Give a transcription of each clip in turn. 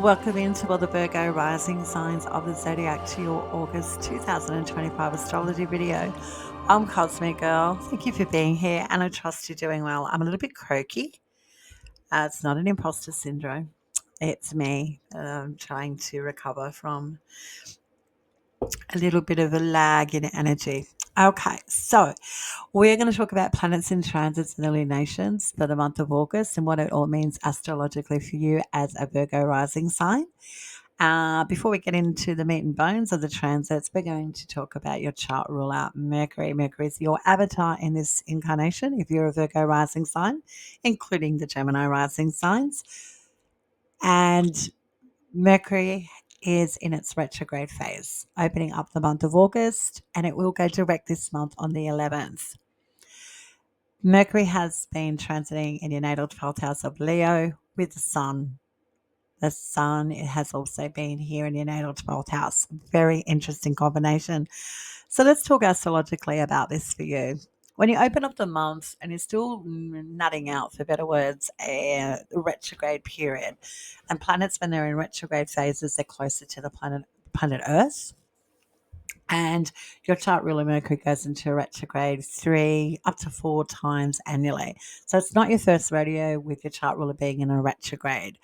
Welcome into all the Virgo rising signs of the zodiac to your August 2025 astrology video. I'm Cosmic Girl. Thank you for being here, and I trust you're doing well. I'm a little bit croaky. It's not an imposter syndrome. It's me trying to recover from a little bit of a lag in energy. Okay, so we're going to talk about planets in transits and lunations for the month of August and what it all means astrologically for you as a Virgo rising sign. Before we get into the meat and bones of the transits, we're going to talk about your chart ruler, Mercury. Mercury is your avatar in this incarnation if you're a Virgo rising sign, including the Gemini rising signs. And Mercury is in its retrograde phase, opening up the month of August, and it will go direct this month on the 11th. Mercury has been transiting in your natal 12th house of Leo with the Sun. The Sun it has also been here in your natal 12th house. Very interesting combination. So let's talk astrologically about this for you. When you open up the month and you're still nutting out, for better words, a retrograde period, and planets, when they're in retrograde phases, they're closer to the planet Earth. And your chart ruler Mercury goes into retrograde 3 up to 4 times annually. So it's not your first rodeo with your chart ruler being in a retrograde.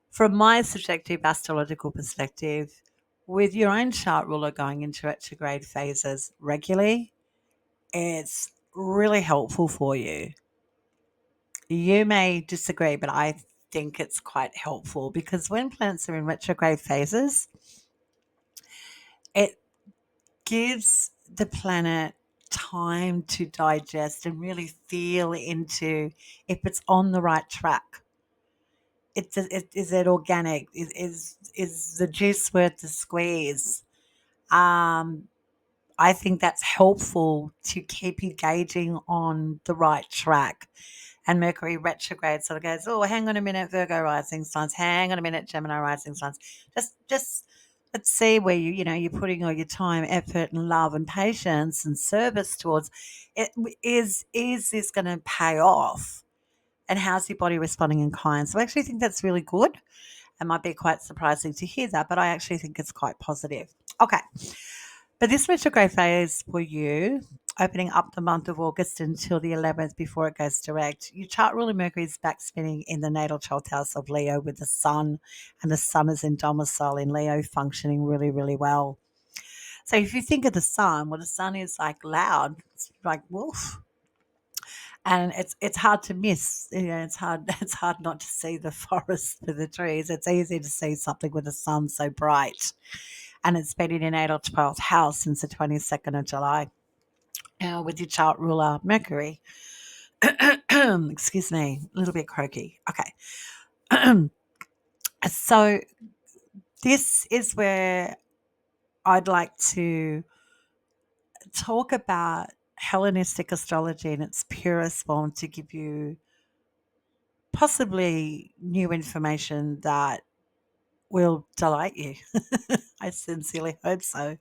From my subjective astrological perspective, with your own chart ruler going into retrograde phases regularly, it's really helpful for you. You may disagree, but I think it's quite helpful because when planets are in retrograde phases, it gives the planet time to digest and really feel into if it's on the right track. Is it organic? Is the juice worth the squeeze? Um, I think that's helpful to keep engaging on the right track. And Mercury retrograde sort of goes, oh, hang on a minute, Virgo rising signs. Hang on a minute, Gemini rising signs. Just let's see where you're putting all your time, effort, and love, and patience, and service towards it. Is this going to pay off? And how's your body responding in kind? So I actually think that's really good. It might be quite surprising to hear that, but I actually think it's quite positive. Okay. But this retrograde phase for you, opening up the month of August until the 11th before it goes direct, your chart ruler Mercury is back spinning in the natal 12th house of Leo with the Sun, and the Sun is in domicile in Leo, functioning really, really well. So if you think of the Sun, well, the Sun is like loud, it's like woof, and it's hard to miss. It's hard not to see the forest for the trees. It's easy to see something with the sun so bright, and it's been in your natal 12th house since the 22nd of July. With your chart ruler Mercury. Excuse me, a little bit croaky. Okay. So this is where I'd like to talk about Hellenistic astrology in its purest form to give you possibly new information that will delight you. I sincerely hope so.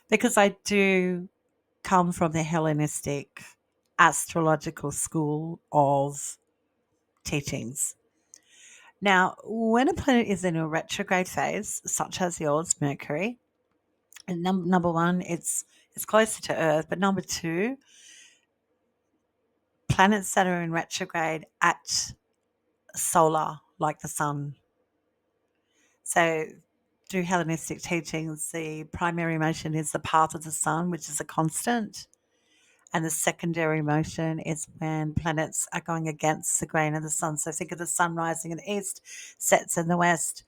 Because I do come from the Hellenistic astrological school of teachings. Now, when a planet is in a retrograde phase, such as yours, Mercury, and number one, it's closer to Earth, but number two, planets that are in retrograde at solar, like the sun. So, through Hellenistic teachings, the primary motion is the path of the sun, which is a constant. And the secondary motion is when planets are going against the grain of the sun. So think of the sun rising in the east, sets in the west.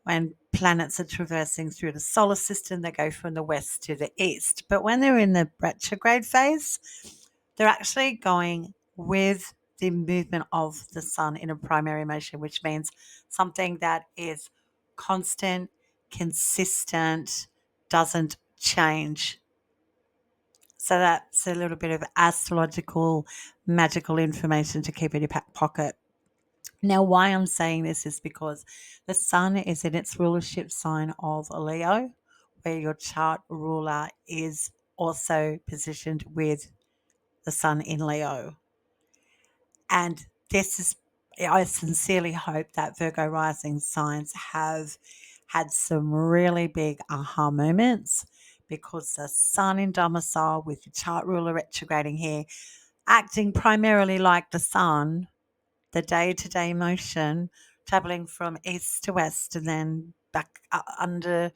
When planets are traversing through the solar system, they go from the west to the east. But when they're in the retrograde phase, they're actually going with the movement of the sun in a primary motion, which means something that is constant, consistent, doesn't change. So that's a little bit of astrological, magical information to keep in your back pocket. Now, why I'm saying this is because the sun is in its rulership sign of Leo, where your chart ruler is also positioned with the sun in Leo. And this is I sincerely hope that Virgo rising signs have had some really big aha moments because the sun in domicile with the chart ruler retrograding here, acting primarily like the sun, the day to day motion, traveling from east to west and then back under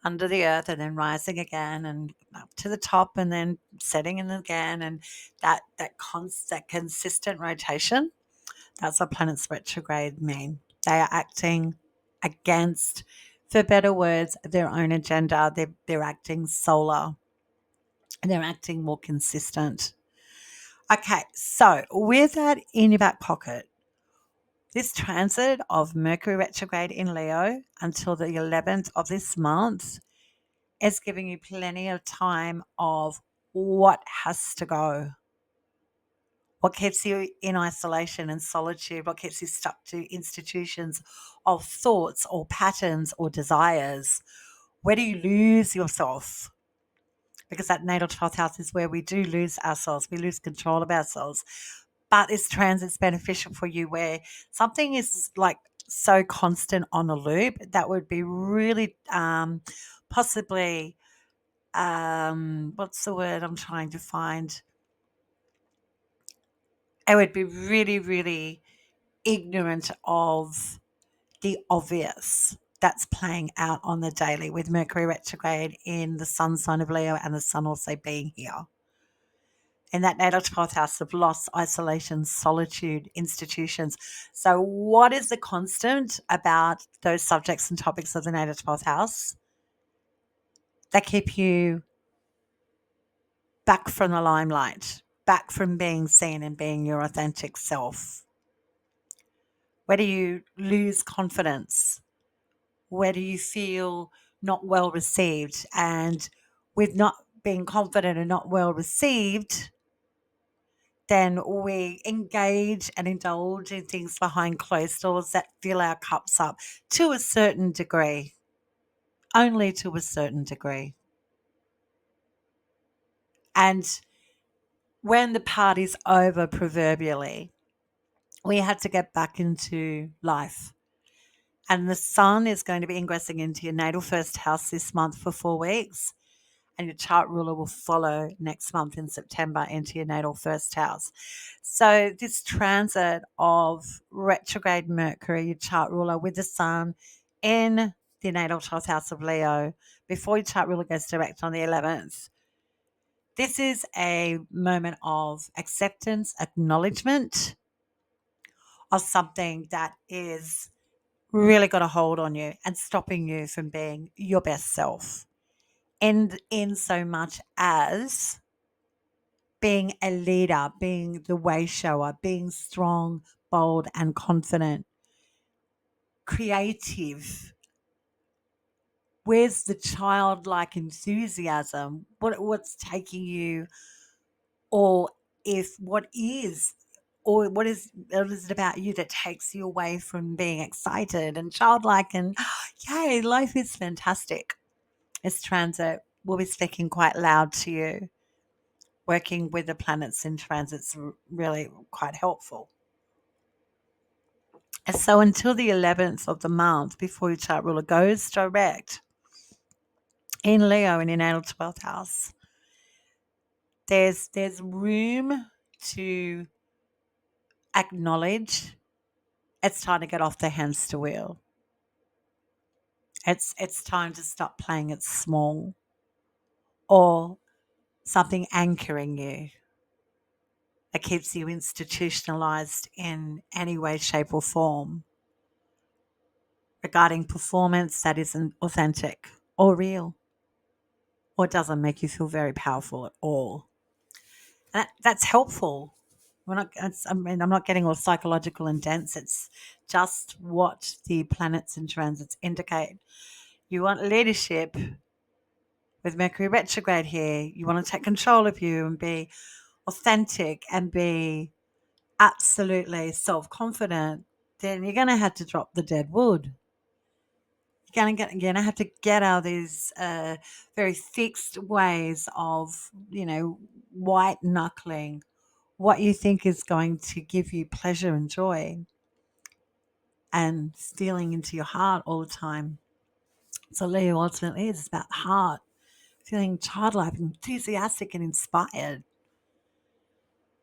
the earth and then rising again and up to the top and then setting in again, and that consistent rotation. That's what planets retrograde mean. They are acting against, for better words, their own agenda. They're acting solar. They're acting more consistent. Okay, so with that in your back pocket, this transit of Mercury retrograde in Leo until the 11th of this month is giving you plenty of time of what has to go. What keeps you in isolation and solitude? What keeps you stuck to institutions of thoughts or patterns or desires? Where do you lose yourself? Because that natal 12th house is where we do lose ourselves. We lose control of ourselves. But this transit's beneficial for you where something is like so constant on a loop that would be really possibly, what's the word I'm trying to find? It would be really, really ignorant of the obvious that's playing out on the daily with Mercury retrograde in the sun sign of Leo and the sun also being here. In that natal 12th house of loss, isolation, solitude, institutions. So, what is the constant about those subjects and topics of the natal 12th house that keep you back from the limelight, back from being seen and being your authentic self? Where do you lose confidence? Where do you feel not well received? And with not being confident and not well received, then we engage and indulge in things behind closed doors that fill our cups up to a certain degree, only to a certain degree. And when the party's over, proverbially, we have to get back into life. And the sun is going to be ingressing into your natal first house this month for 4 weeks. And your chart ruler will follow next month in September into your natal first house. So, this transit of retrograde Mercury, your chart ruler, with the sun in the natal 12th house of Leo, before your chart ruler goes direct on the 11th, this is a moment of acceptance, acknowledgement of something that is really got a hold on you and stopping you from being your best self. And in so much as being a leader, being the way shower, being strong, bold, and confident, creative. Where's the childlike enthusiasm? What's taking you, or if what is it about you that takes you away from being excited and childlike and yay, life is fantastic. This transit will be speaking quite loud to you. Working with the planets in transit's really quite helpful. And so until the 11th of the month, before your chart ruler goes direct in Leo in your natal 12th house, there's room to acknowledge it's time to get off the hamster wheel. It's time to stop playing it small or something anchoring you that keeps you institutionalized in any way, shape, or form regarding performance that isn't authentic or real or doesn't make you feel very powerful at all. And that's helpful. I'm not getting all psychological and dense. It's just what the planets and transits indicate. You want leadership with Mercury retrograde here. You want to take control of you and be authentic and be absolutely self confident. Then you're going to have to drop the dead wood. You're gonna have to get out of these very fixed ways of, white knuckling what you think is going to give you pleasure and joy. and feeling into your heart all the time. So Leo ultimately is about the heart, feeling childlike, enthusiastic and inspired.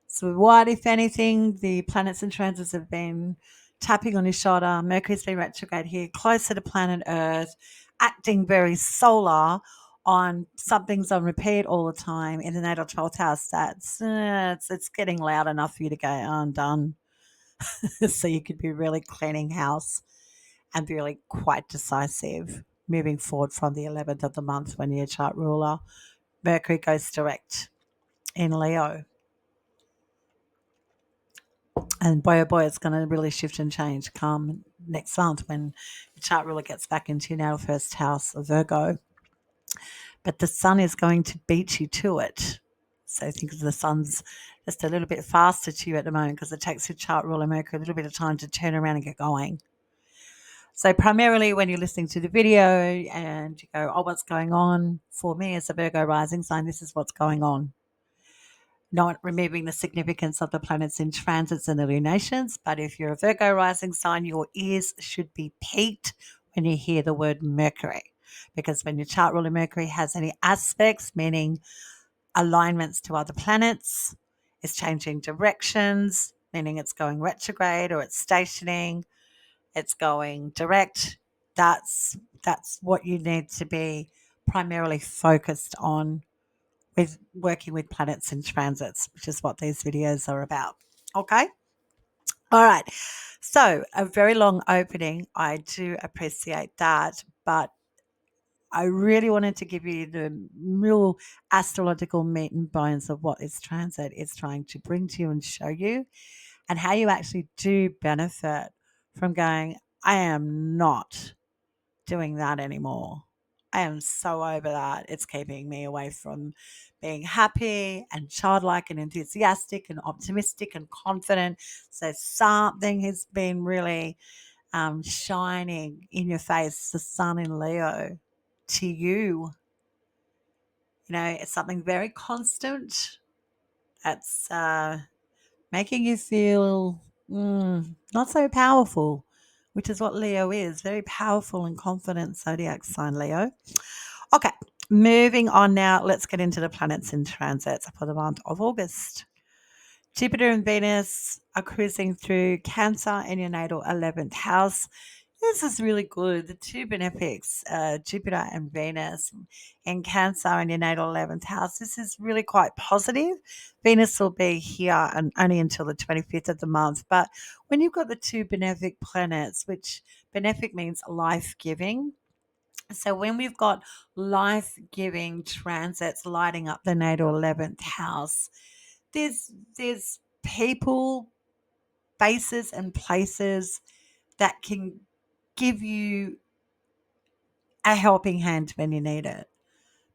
So what, if anything, the planets and transits have been tapping on his shoulder. Mercury's been retrograde here, closer to planet Earth, acting very solar on something's on repeat all the time in the natal 12th house. That's it's getting loud enough for you to go, oh, I'm done. So you could be really cleaning house and be really quite decisive moving forward from the 11th of the month when your chart ruler Mercury goes direct in Leo. And boy, oh boy, it's going to really shift and change come next month when the chart ruler gets back into your natal first house of Virgo. But the sun is going to beat you to it. So I think the sun's just a little bit faster to you at the moment because it takes your chart ruler Mercury a little bit of time to turn around and get going. So primarily when you're listening to the video and you go, oh, what's going on? For me as a Virgo rising sign, this is what's going on. Not removing the significance of the planets in transits and the lunations, but if you're a Virgo rising sign, your ears should be peaked when you hear the word Mercury. Because when your chart ruler Mercury has any aspects, meaning alignments to other planets, it's changing directions, meaning it's going retrograde or it's stationing, it's going direct. That's what you need to be primarily focused on with working with planets and transits, which is what these videos are about. Okay. All right. So a very long opening. I do appreciate that, but I really wanted to give you the real astrological meat and bones of what this transit is trying to bring to you and show you, and how you actually do benefit from going, I am not doing that anymore. I am so over that. It's keeping me away from being happy and childlike and enthusiastic and optimistic and confident. So something has been really shining in your face, the sun in Leo, to you. You know, it's something very constant that's making you feel not so powerful, which is what Leo is, very powerful and confident zodiac sign, Leo. Okay, moving on now. Let's get into the planets in transits for the month of August. Jupiter and Venus are cruising through Cancer in your natal 11th house. This is really good. The two benefics, Jupiter and Venus in Cancer in your natal 11th house, this is really quite positive. Venus will be here and only until the 25th of the month. But when you've got the two benefic planets, which benefic means life giving, so when we've got life-giving transits lighting up the natal 11th house, there's people, faces and places that can give you a helping hand when you need it.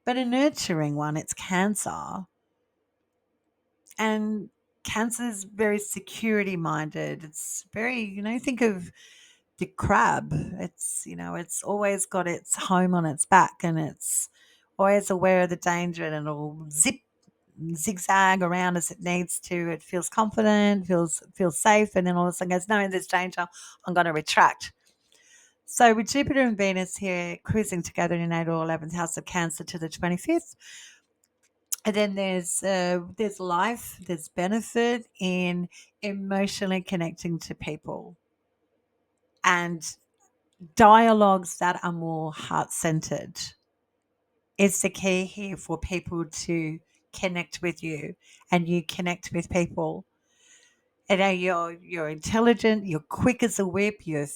But a nurturing one, it's Cancer. And Cancer's very security minded. It's very, think of the crab. It's always got its home on its back and it's always aware of the danger and it'll zigzag around as it needs to. It feels confident, feels safe, and then all of a sudden goes, no, there's danger. I'm going to retract. So with Jupiter and Venus here cruising together in natal 11th house of Cancer to the 25th, and then there's life, there's benefit in emotionally connecting to people and dialogues that are more heart centered. It's the key here for people to connect with you and you connect with people. You know, you're intelligent, you're quick as a whip, you're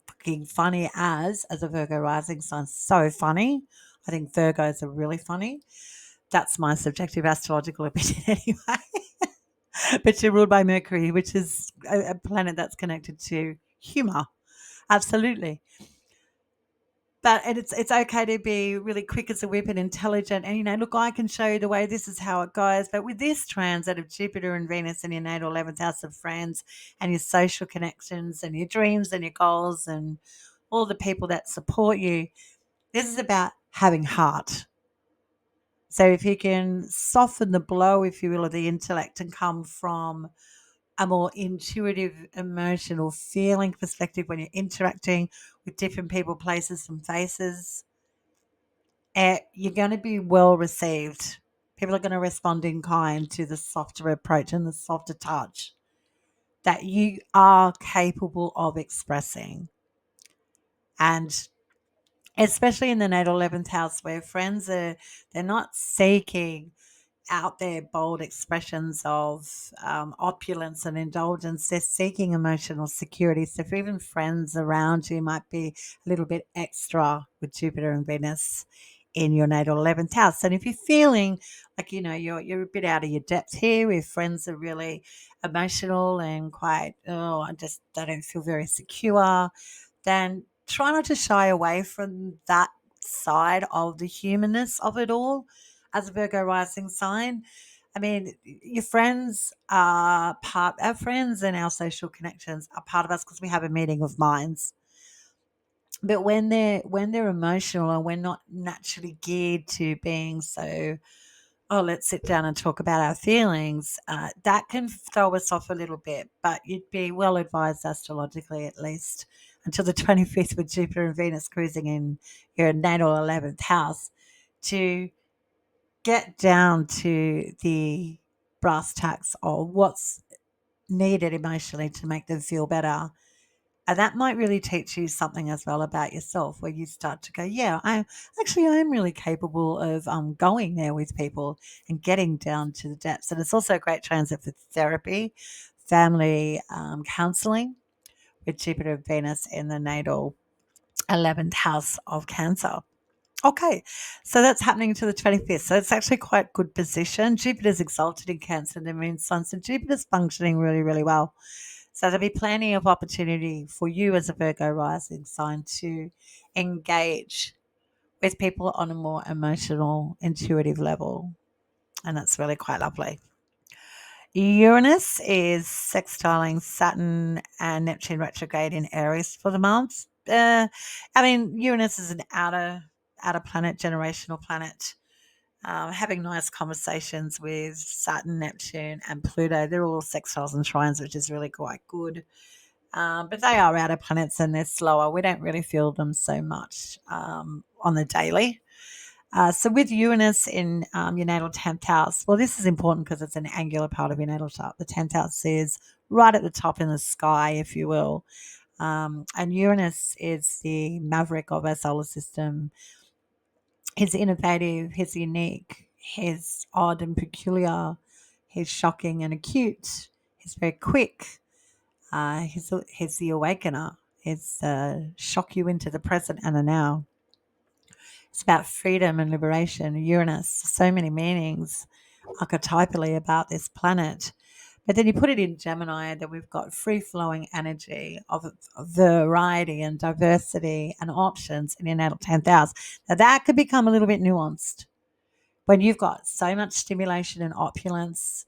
fucking funny as a Virgo rising sign. So funny. I think Virgos are really funny. That's my subjective astrological opinion anyway. But you're ruled by Mercury, which is a planet that's connected to humor. Absolutely. But it's okay to be really quick as a whip and intelligent. And, look, I can show you the way. This is how it goes. But with this transit of Jupiter and Venus in your natal 11th house of friends and your social connections and your dreams and your goals and all the people that support you, this is about having heart. So if you can soften the blow, if you will, of the intellect and come from a more intuitive, emotional feeling perspective when you're interacting with different people, places, and faces. You're going to be well received. People are going to respond in kind to the softer approach and the softer touch that you are capable of expressing. And especially in the natal 11th house where friends they're not seeking out there bold expressions of opulence and indulgence. They're seeking emotional security. So if even friends around you might be a little bit extra with Jupiter and Venus in your natal 11th house. And if you're feeling like, you're a bit out of your depth here, if friends are really emotional and quite, they don't feel very secure, then try not to shy away from that side of the humanness of it all as a Virgo rising sign. I mean, your friends are our friends and our social connections are part of us because we have a meeting of minds. But when they're emotional and we're not naturally geared to being so, oh, let's sit down and talk about our feelings, that can throw us off a little bit. But you'd be well advised astrologically at least until the 25th with Jupiter and Venus cruising in your natal 11th house to get down to the brass tacks of what's needed emotionally to make them feel better. And that might really teach you something as well about yourself, where you start to go, yeah, I'm really capable of going there with people and getting down to the depths. And it's also a great transit for therapy, family counseling with Jupiter and Venus in the natal 11th house of Cancer. Okay, so that's happening to the 25th. So it's actually quite good position. Jupiter's exalted in Cancer and the moon sun. So Jupiter's functioning really, really well. So there'll be plenty of opportunity for you as a Virgo rising sign to engage with people on a more emotional, intuitive level. And that's really quite lovely. Uranus is sextiling Saturn and Neptune retrograde in Aries for the month. Uranus is an outer planet, generational planet. Having nice conversations with Saturn, Neptune, and Pluto. They're all sextiles and trines, which is really quite good. But they are outer planets and they're slower. We don't really feel them so much on the daily. So with Uranus in your natal 10th house, well, this is important because it's an angular part of your natal chart. The 10th house is right at the top in the sky, if you will. And Uranus is the maverick of our solar system. He's innovative, he's unique, he's odd and peculiar, he's shocking and acute, he's very quick, he's the awakener. It's shock you into the present and the now. It's about freedom and liberation. Uranus, so many meanings archetypally about this planet. But then you put it in Gemini, that we've got free flowing energy of variety and diversity and options in your natal 10th house. Now, that could become a little bit nuanced when you've got so much stimulation and opulence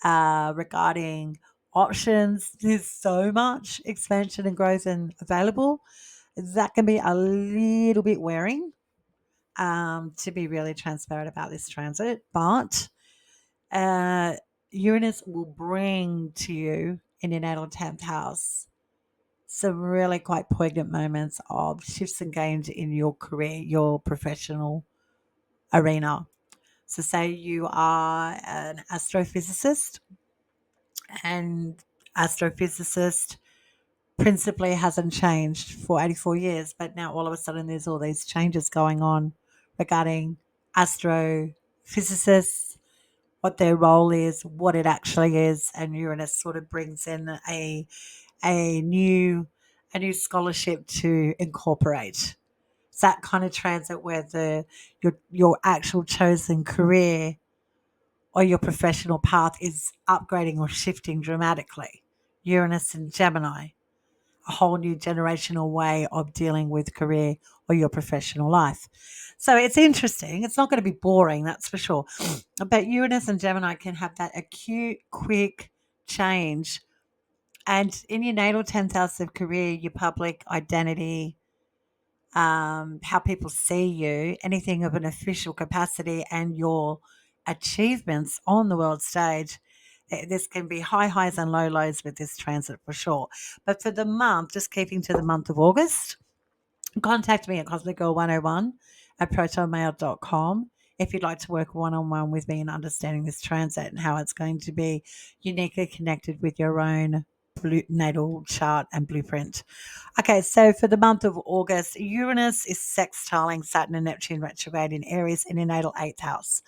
regarding options. There's so much expansion and growth and available. That can be a little bit wearing, to be really transparent about this transit. But uh, Uranus will bring to you in your natal 10th house some really quite poignant moments of shifts and gains in your career, your professional arena. So, say you are an astrophysicist, and astrophysicist principally hasn't changed for 84 years, but now all of a sudden there's all these changes going on regarding astrophysicists, what their role is, what it actually is, and Uranus sort of brings in a new a new scholarship to incorporate. It's that kind of transit where your actual chosen career or your professional path is upgrading or shifting dramatically. Uranus and Gemini, a whole new generational way of dealing with career or your professional life. So it's interesting. It's not going to be boring, that's for sure. But Uranus and Gemini can have that acute, quick change. And in your natal 10th house of career, your public identity, how people see you, anything of an official capacity, and your achievements on the world stage, This can be high highs and low lows with this transit for sure. But for the month, just keeping to the month of August, contact me at cosmicgirl101 at protonmail.com if you'd like to work one on one with me in understanding this transit and how it's going to be uniquely connected with your own natal chart and blueprint. Okay, so for the month of August, Uranus is sextiling Saturn and Neptune retrograde in Aries in your natal eighth house.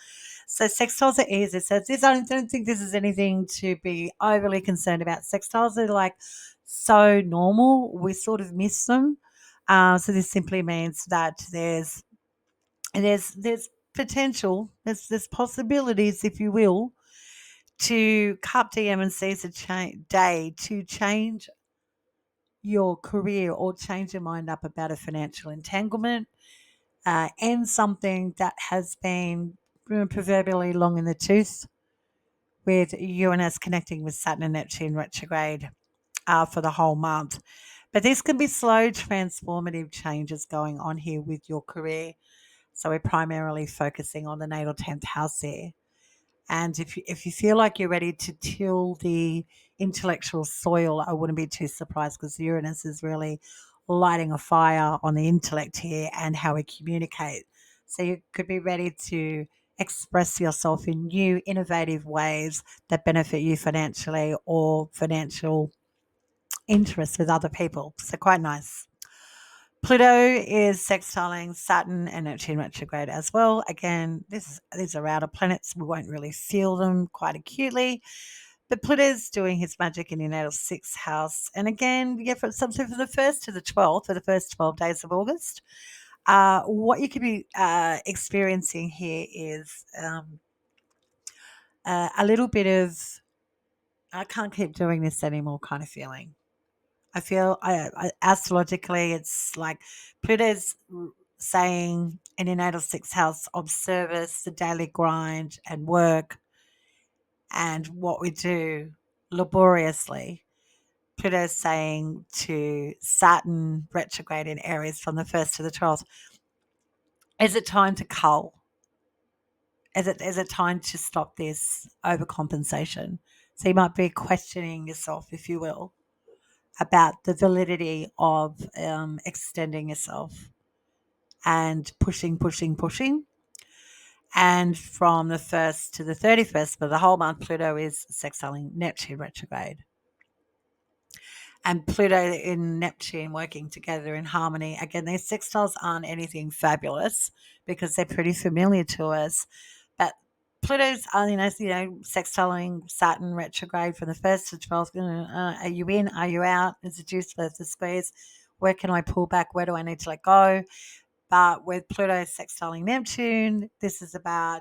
So sextiles are easy. So I don't think this is anything to be overly concerned about. Sextiles are like so normal. We sort of miss them. So this simply means that there's potential, there's possibilities, if you will, to cup DM and seize a day to change your career or change your mind up about a financial entanglement and something that has been proverbially long in the tooth with Uranus connecting with Saturn and Neptune retrograde for the whole month. But this can be slow, transformative changes going on here with your career. So we're primarily focusing on the natal 10th house here. And if you feel like you're ready to till the intellectual soil, I wouldn't be too surprised because Uranus is really lighting a fire on the intellect here and how we communicate. So you could be ready to express yourself in new, innovative ways that benefit you financially or financial interests with other people. So quite nice. Pluto is sextiling Saturn and Neptune retrograde as well. Again, these are outer planets. We won't really feel them quite acutely. But Pluto's doing his magic in your natal sixth house. And again, yeah, for something for the 1st to the 12th, for the first 12 days of August, what you could be experiencing here is a little bit of, I can't keep doing this anymore kind of feeling. I feel astrologically, it's like Pluto's saying in your natal sixth house of service, the daily grind and work, and what we do laboriously. Pluto's saying to Saturn retrograde in Aries from the 1st to the 12th, is it time to cull? Is it time to stop this overcompensation? So you might be questioning yourself, if you will, about the validity of extending yourself and pushing, pushing, pushing. And from the 1st to the 31st, for the whole month, Pluto is sextiling Neptune retrograde. And Pluto and Neptune working together in harmony. Again, these sextiles aren't anything fabulous because they're pretty familiar to us. But Pluto's, sextiling Saturn retrograde from the 1st to 12th. Are you in? Are you out? Is it juice versus squeeze? Where can I pull back? Where do I need to let go? But with Pluto sextiling Neptune, this is about,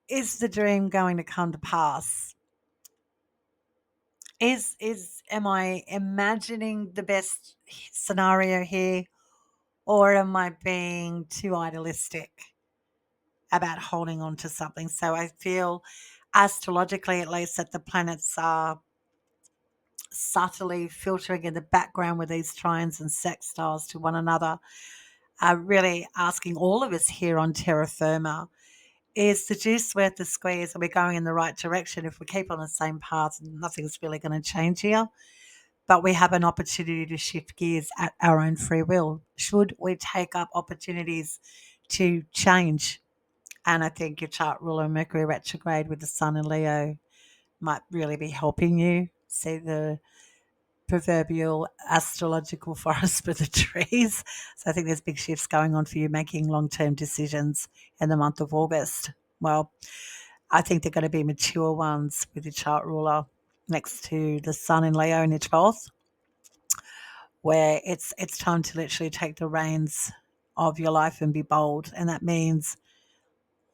is the dream going to come to pass? Am I imagining the best scenario here, or am I being too idealistic about holding on to something? So I feel astrologically at least that the planets are subtly filtering in the background with these trines and sextiles to one another, really asking all of us here on terra firma, is the juice worth the squeeze? Are we going in the right direction? If we keep on the same path, nothing's really going to change here. But we have an opportunity to shift gears at our own free will. Should we take up opportunities to change? And I think your chart ruler Mercury retrograde with the Sun in Leo might really be helping you see the proverbial astrological forest for the trees. So I think there's big shifts going on for you making long-term decisions in the month of August. Well, I think they're going to be mature ones with your chart ruler next to the Sun in Leo in your 12th, where it's time to literally take the reins of your life and be bold. And that means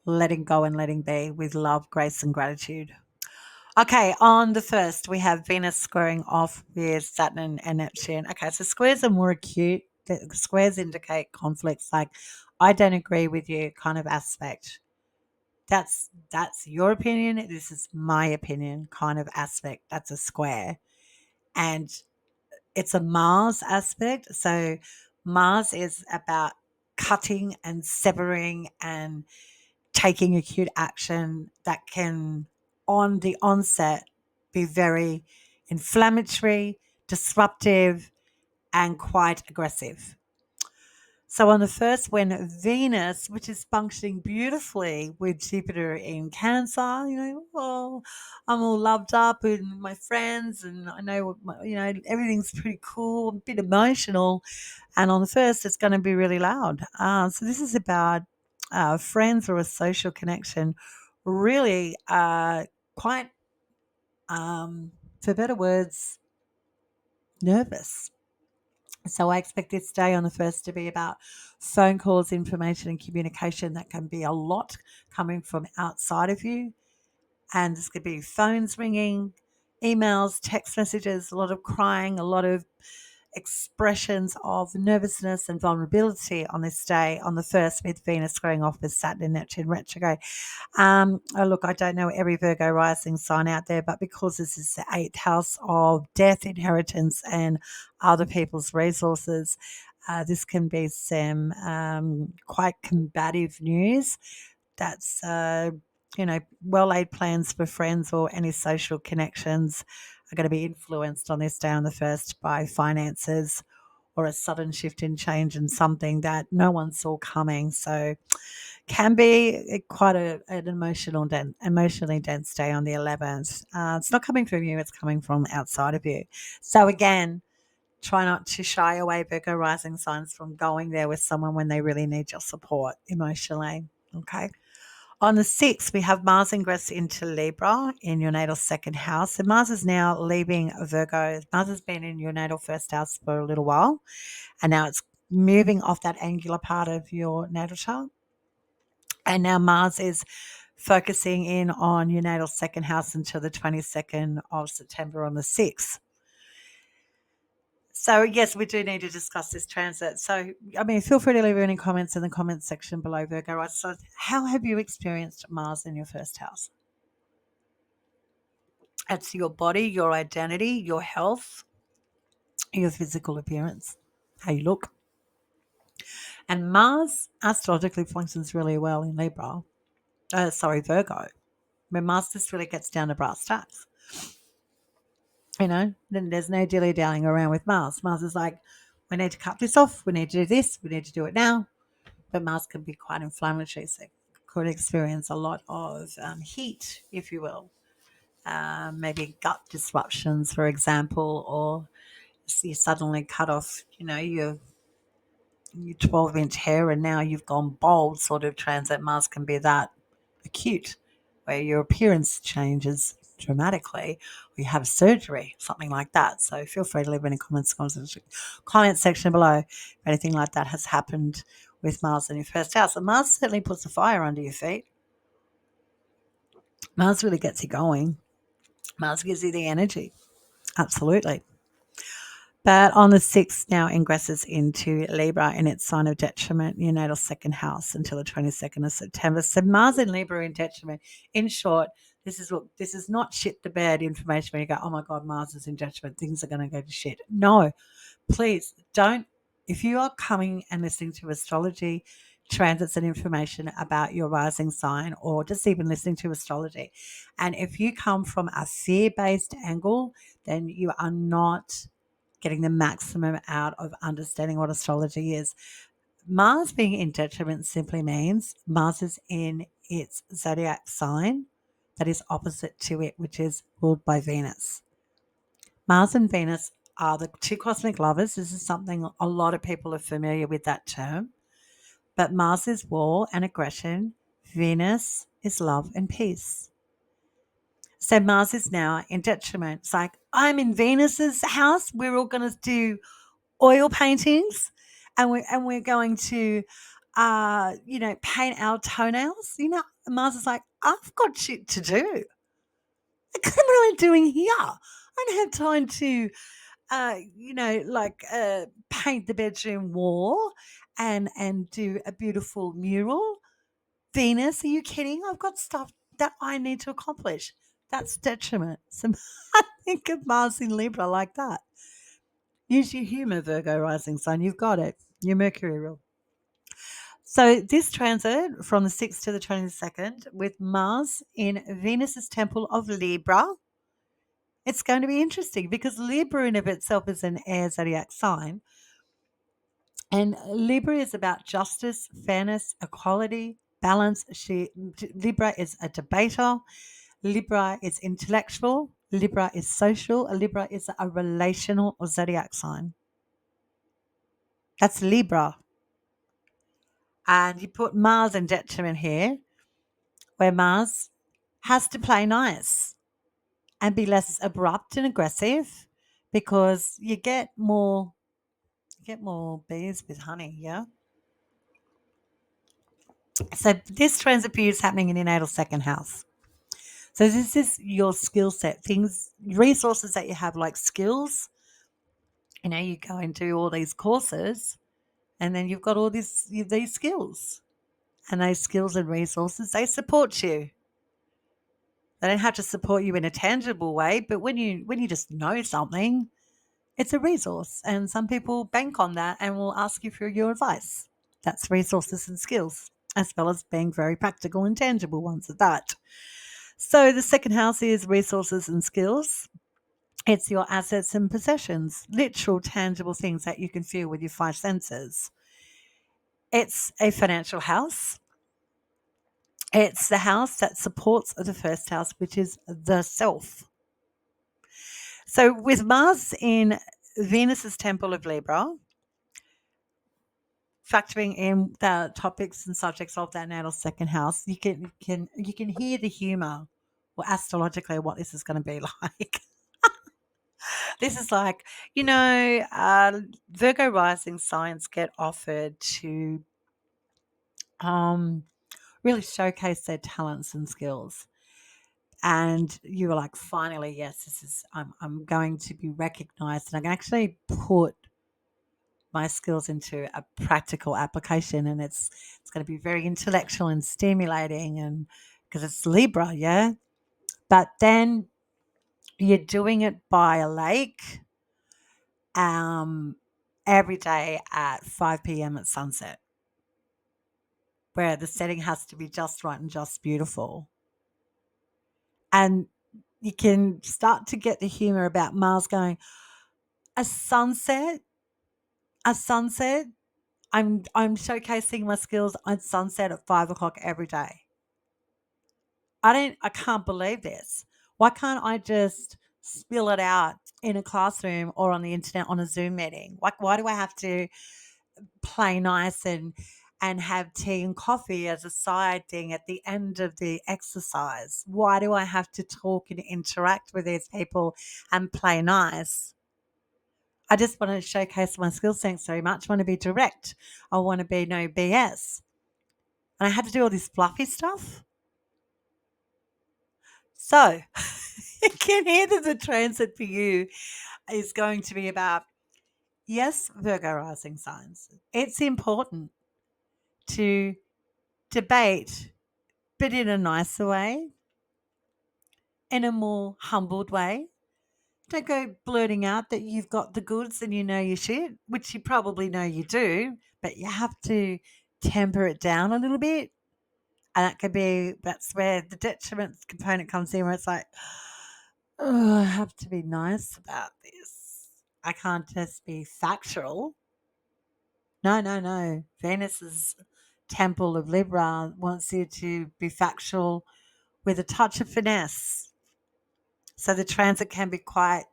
letting go and letting be with love, grace, and gratitude. Okay, on the 1st, we have Venus squaring off with Saturn and Neptune. Okay, so squares are more acute. The squares indicate conflicts like, I don't agree with you kind of aspect. That's your opinion. This is my opinion kind of aspect. That's a square. And it's a Mars aspect. So Mars is about cutting and severing and taking acute action that can on the onset be very inflammatory, disruptive, and quite aggressive. So on the first, when Venus, which is functioning beautifully with Jupiter in Cancer, well, I'm all loved up with my friends, and I know, everything's pretty cool, a bit emotional. And on the first, it's going to be really loud. So this is about friends or a social connection, really quite, for better words, nervous. So I expect this day on the first to be about phone calls, information, and communication that can be a lot coming from outside of you. And this could be phones ringing, emails, text messages, a lot of crying, a lot of expressions of nervousness and vulnerability on this day on the first, with Venus squaring off with Saturn and Neptune retrograde. Look, I don't know every Virgo rising sign out there, but because this is the eighth house of death, inheritance, and other people's resources, this can be some quite combative news. That's, well laid plans for friends or any social connections are going to be influenced on this day on the first by finances or a sudden shift in change in something that no one saw coming. So can be quite an emotionally dense day on the 11th. It's not coming from you, it's coming from outside of you. So again, try not to shy away, Virgo rising signs, from going there with someone when they really need your support emotionally. Okay. On the 6th, we have Mars ingress into Libra in your natal second house. So Mars is now leaving Virgo. Mars has been in your natal first house for a little while, and now it's moving off that angular part of your natal chart. And now Mars is focusing in on your natal second house until the 22nd of September on the 6th. So, yes, we do need to discuss this transit. So, I mean, feel free to leave any comments in the comments section below, Virgo. Right? So, how have you experienced Mars in your first house? It's your body, your identity, your health, your physical appearance, how you look. And Mars astrologically functions really well in Libra. Virgo. When Mars just really gets down to brass tacks. Then there's no dilly dallying around with Mars. Mars is like, we need to cut this off. We need to do this. We need to do it now. But Mars can be quite inflammatory, so could experience a lot of heat, if you will. Maybe gut disruptions, for example, or you suddenly cut off, your 12-inch hair and now you've gone bald sort of transit. Mars can be that acute, where your appearance changes dramatically, or you have surgery, something like that. So feel free to leave any comment section below if anything like that has happened with Mars in your first house. And Mars certainly puts a fire under your feet. Mars really gets you going. Mars gives you the energy. Absolutely. But on the 6th, now ingresses into Libra in its sign of detriment, your natal second house, until the 22nd of September. So Mars in Libra in detriment. In short, this is not shit the bed information where you go, oh my God, Mars is in detriment, things are going to go to shit. No, please don't. If you are coming and listening to astrology, transits and information about your rising sign, or just even listening to astrology, and if you come from a fear-based angle, then you are not getting the maximum out of understanding what astrology is. Mars being in detriment simply means Mars is in its zodiac sign that is opposite to it, which is ruled by Venus. Mars and Venus are the two cosmic lovers. This is something a lot of people are familiar with, that term. But Mars is war and aggression. Venus is love and peace. So Mars is now in detriment. It's like, I'm in Venus's house. We're all going to do oil paintings, and we're going to paint our toenails. Mars is like, I've got shit to do. What am I doing here? I don't have time to paint the bedroom wall and do a beautiful mural. Venus, are you kidding? I've got stuff that I need to accomplish. That's detriment. So I think of Mars in Libra like that. Use your humor, Virgo rising sign. You've got it. Your Mercury rule. So this transit from the 6th to the 22nd with Mars in Venus's temple of Libra, it's going to be interesting because Libra in of itself is an air zodiac sign. And Libra is about justice, fairness, equality, balance. Libra is a debater. Libra is intellectual. Libra is social. Libra is a relational or zodiac sign. That's Libra. And you put Mars in detriment here, where Mars has to play nice and be less abrupt and aggressive because you get more bees with honey, yeah? So this transit for you is happening in your natal second house. So this is your skill set, things, resources that you have, like skills. You go and do all these courses, and then you've got all these skills, and those skills and resources, they support you. They don't have to support you in a tangible way, but when you just know something, it's a resource, and some people bank on that and will ask you for your advice. That's resources and skills, as well as being very practical and tangible ones at that. So the second house is resources and skills. It's your assets and possessions, literal, tangible things that you can feel with your five senses. It's a financial house. It's the house that supports the first house, which is the self. So with Mars in Venus's temple of Libra, factoring in the topics and subjects of that natal second house, you can hear the humor or astrologically what this is going to be like. This is like, Virgo rising signs get offered to um, really showcase their talents and skills. And you were like, finally, yes, I'm going to be recognized and I can actually put my skills into a practical application, and it's going to be very intellectual and stimulating, and because it's Libra, yeah. But then you're doing it by a lake, um, every day at 5 p.m. at sunset, where the setting has to be just right and just beautiful. And you can start to get the humor about Mars going, a sunset, a sunset. I'm showcasing my skills on sunset at 5 o'clock every day. I can't believe this. Why can't I just spill it out in a classroom or on the internet on a Zoom meeting? Why do I have to play nice and have tea and coffee as a side thing at the end of the exercise? Why do I have to talk and interact with these people and play nice? I just want to showcase my skill set so much. I want to be direct. I want to be no BS. And I had to do all this fluffy stuff. So you can hear that the transit for you is going to be about, yes, Virgo rising signs. It's important to debate, but in a nicer way, in a more humbled way. Don't go blurting out that you've got the goods and you know your shit, which you probably know you do, but you have to temper it down a little bit. And that's where the detriment component comes in, where it's like, oh, I have to be nice about this. I can't just be factual. No, no, no. Venus's temple of Libra wants you to be factual with a touch of finesse. So the transit can be quite,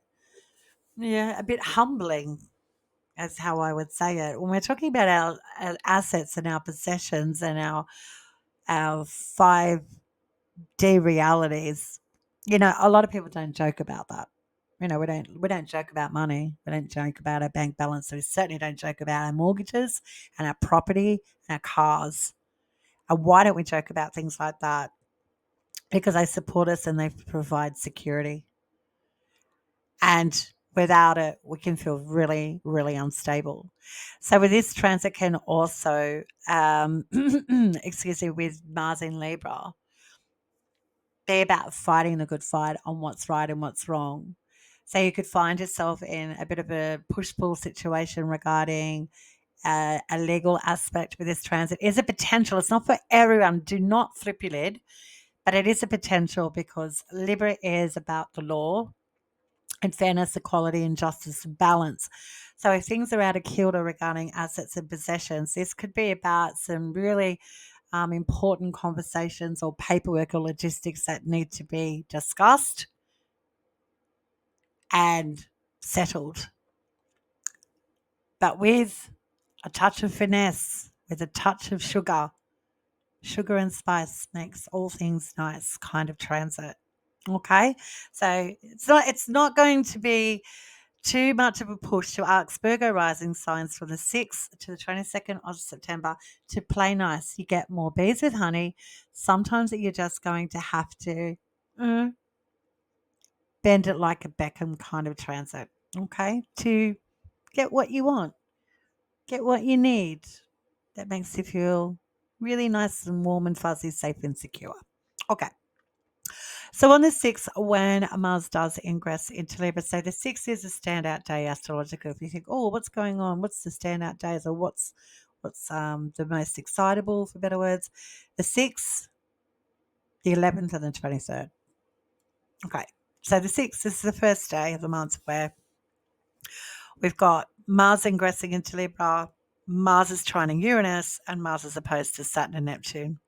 yeah, a bit humbling, as how I would say it. When we're talking about our assets and our possessions and our 5D realities, a lot of people don't joke about that. We don't joke about money. We don't joke about our bank balance. We certainly don't joke about our mortgages and our property and our cars. And why don't we joke about things like that? Because they support us and they provide security. And without it, we can feel really, really unstable. So with this transit can also, excuse me, with Mars in Libra, be about fighting the good fight on what's right and what's wrong. So you could find yourself in a bit of a push pull situation regarding a legal aspect with this transit. Is a potential. It's not for everyone. Do not flip your lid, but it is a potential because Libra is about the law and fairness, equality, and justice and balance. So if things are out of kilter regarding assets and possessions, this could be about some really important conversations or paperwork or logistics that need to be discussed and settled. But with a touch of finesse, with a touch of sugar, sugar and spice makes all things nice kind of transit. Okay. So it's not going to be too much of a push to ask Virgo rising signs from the 6th to the 22nd of September to play nice. You get more bees with honey. Sometimes you're just going to have to mm, bend it like a Beckham kind of transit, okay, to get what you want, get what you need. That makes you feel really nice and warm and fuzzy, safe and secure. Okay. So on the 6th, when Mars does ingress into Libra, so the 6th is a standout day astrologically. If you think, oh, what's going on? What's the standout days or what's the most excitable, for better words? The 6th, the 11th and the 23rd. Okay. So the 6th is the first day of the month where we've got Mars ingressing into Libra, Mars is trining Uranus, and Mars is opposed to Saturn and Neptune.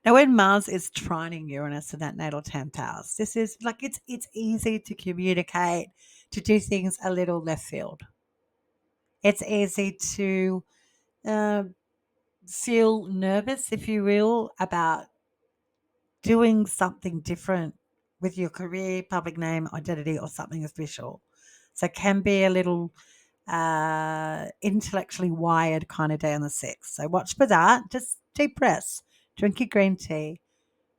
Now, when Mars is trining Uranus in that natal 10th house, this is like it's easy to communicate, to do things a little left field. It's easy to uh, feel nervous, if you will, about doing something different with your career, public name, identity, or something official. So it can be a little intellectually wired kind of day on the 6th. So watch for that. Just deep breaths, drink your green tea.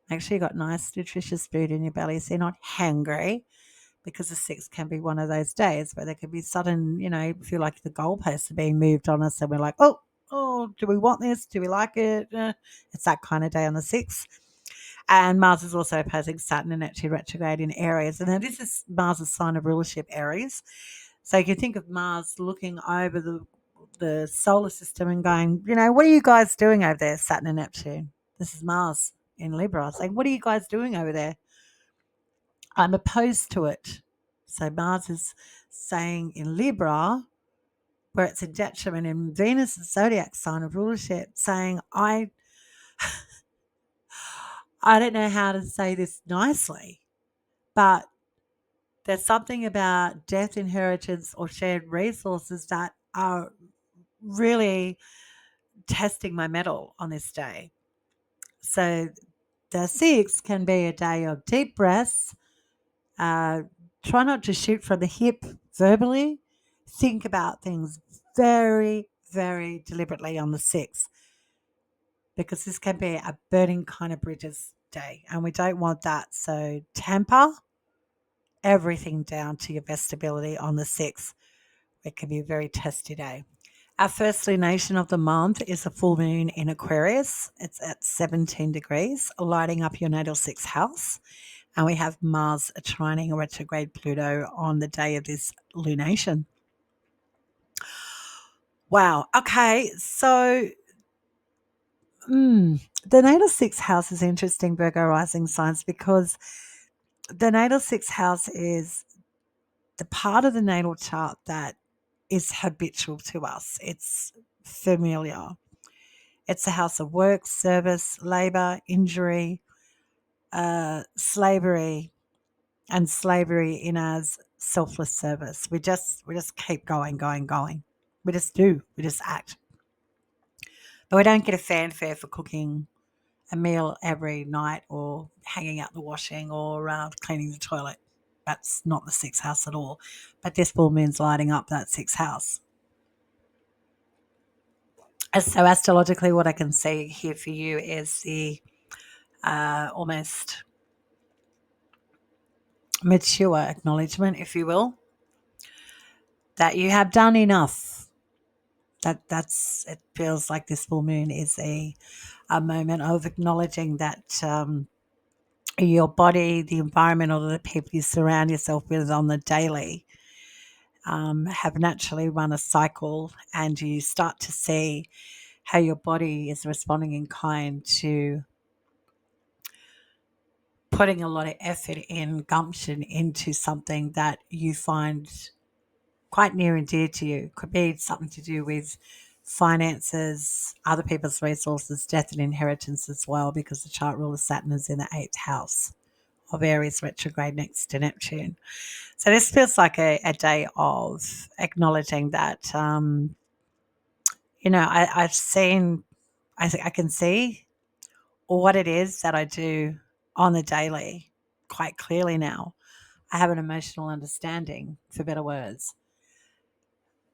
Make sure you got nice, nutritious food in your belly so you're not hangry because the 6th can be one of those days where there can be sudden, feel like the goalposts are being moved on us and we're like, oh, do we want this? Do we like it? It's that kind of day on the 6th. And Mars is also opposing Saturn and Neptune retrograde in Aries. And now this is Mars' sign of rulership, Aries. So you can think of Mars looking over the solar system and going, what are you guys doing over there, Saturn and Neptune? This is Mars in Libra saying, what are you guys doing over there? I'm opposed to it. So Mars is saying in Libra, where it's a detriment in Venus, the zodiac sign of rulership, saying, I don't know how to say this nicely, but there's something about death, inheritance, or shared resources that are really testing my mettle on this day. So the 6th can be a day of deep breaths. Uh, Try not to shoot from the hip verbally. Think about things very, very deliberately on the 6th because this can be a burning kind of bridges day and we don't want that. So temper everything down to your best ability on the 6th. It can be a very testy day. Our first lunation of the month is a full moon in Aquarius. It's at 17 degrees, lighting up your natal 6th house. And we have Mars trining retrograde Pluto on the day of this lunation. Wow. Okay. So the natal 6th house is interesting, Virgo rising signs, because the natal 6th house is the part of the natal chart that is habitual to us. It's familiar. It's a house of work, service, labor, injury, slavery, and slavery in as selfless service. We just keep going, going, going. We just do. We just act. But we don't get a fanfare for cooking a meal every night or hanging out the washing or cleaning the toilet. That's not the 6th house at all. But this full moon's lighting up that 6th house. So astrologically, what I can see here for you is the almost mature acknowledgement, if you will, that you have done enough. That's it feels like this full moon is a moment of acknowledging that your body, the environment, or the people you surround yourself with on the daily have naturally run a cycle, and you start to see how your body is responding in kind to putting a lot of effort in gumption into something that you find quite near and dear to you. Could be something to do with finances, other people's resources, death and inheritance as well, because the chart ruler Saturn is in the eighth house of Aries retrograde next to Neptune. So this feels like a day of acknowledging that, I've seen, I can see what it is that I do on the daily quite clearly now. I have an emotional understanding, for better words,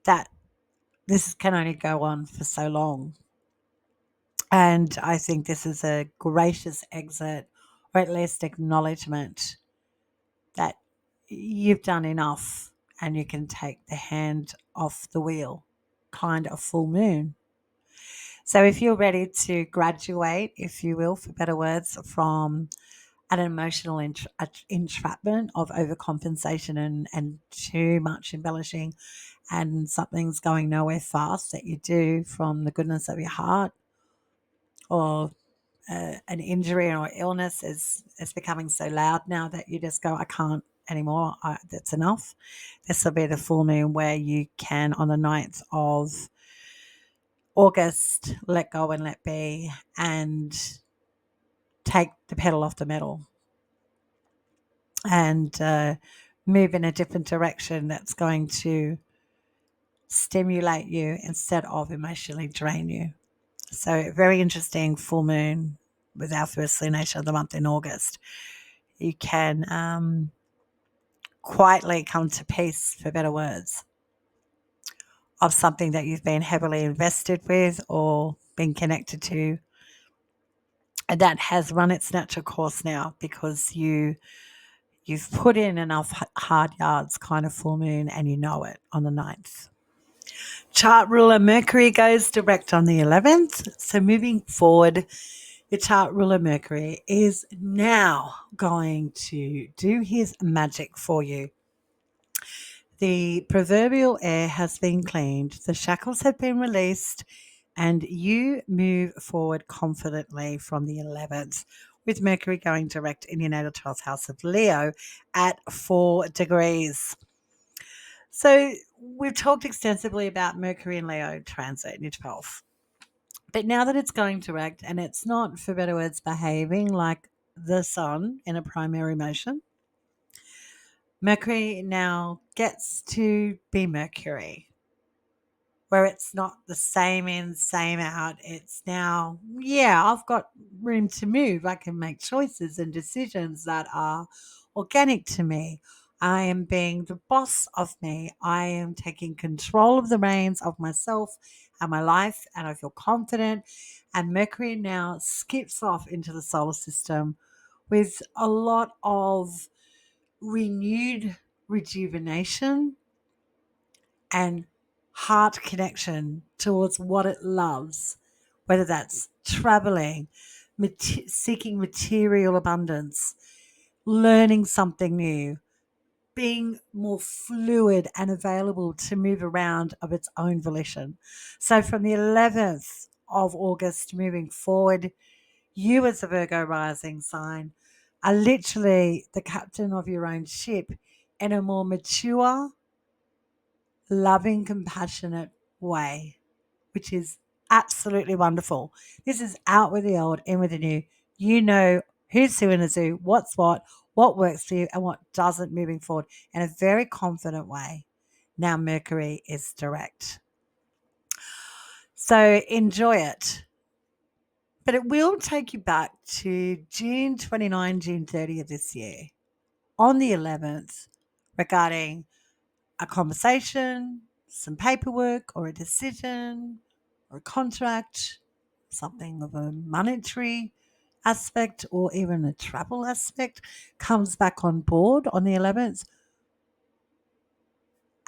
that this can only go on for so long. And I think this is a gracious exit, or at least acknowledgement that you've done enough and you can take the hand off the wheel, kind of full moon. So if you're ready to graduate, if you will, for better words, from an emotional entrapment of overcompensation and too much embellishing, and something's going nowhere fast that you do from the goodness of your heart, or an injury or illness is becoming so loud now that you just go, I can't anymore. That's enough. This will be the full moon where you can, on the 9th of August, let go and let be and take the pedal off the metal and move in a different direction that's going to stimulate you instead of emotionally drain you. So, very interesting full moon with our first lunation of the month in August. You can quietly come to peace, for better words, of something that you've been heavily invested with or been connected to, and that has run its natural course now because you've put in enough hard yards, kind of full moon, and you know it on the 9th. Chart ruler Mercury goes direct on the 11th. So moving forward, your chart ruler Mercury is now going to do his magic for you. The proverbial air has been cleaned, the shackles have been released, and you move forward confidently from the 11th, with Mercury going direct in your natal 12th house of Leo at 4 degrees. So we've talked extensively about Mercury and Leo transit in your 12th. But now that it's going direct and it's not, for better words, behaving like the sun in a primary motion, Mercury now gets to be Mercury, where it's not the same in, same out. It's now, yeah, I've got room to move. I can make choices and decisions that are organic to me. I am being the boss of me. I am taking control of the reins of myself and my life, and I feel confident. And Mercury now skips off into the solar system with a lot of renewed rejuvenation and heart connection towards what it loves, whether that's traveling, seeking material abundance, learning something new, being more fluid and available to move around of its own volition. So from the 11th of August moving forward, you as a Virgo rising sign are literally the captain of your own ship in a more mature, loving, compassionate way, which is absolutely wonderful. This is out with the old, in with the new. You know who's who in the zoo, what's what works for you, and what doesn't moving forward in a very confident way. Now Mercury is direct. So enjoy it. But it will take you back to June 29, June 30 of this year on the 11th regarding a conversation, some paperwork, or a decision, or a contract, something of a monetary aspect, or even a travel aspect comes back on board on the 11th.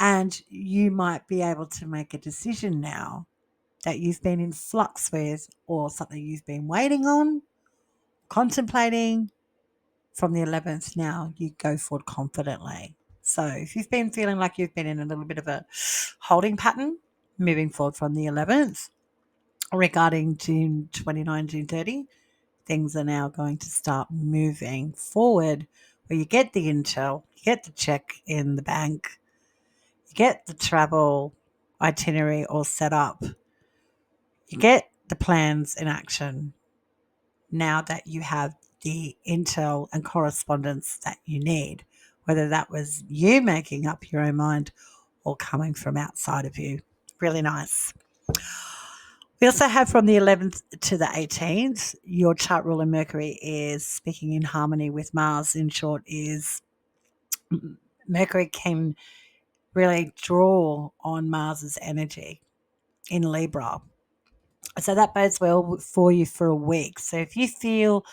And you might be able to make a decision now that you've been in flux with, or something you've been waiting on, contemplating. From the 11th now, you go forward confidently. So if you've been feeling like you've been in a little bit of a holding pattern, moving forward from the 11th, regarding June 29, June 30, things are now going to start moving forward where you get the intel, you get the check in the bank, you get the travel itinerary all set up, you get the plans in action now that you have the intel and correspondence that you need, whether that was you making up your own mind or coming from outside of you. Really nice. We also have from the 11th to the 18th, your chart ruler Mercury is speaking in harmony with Mars. In short, is Mercury can really draw on Mars's energy in Libra. So that bodes well for you for a week. So if you feel,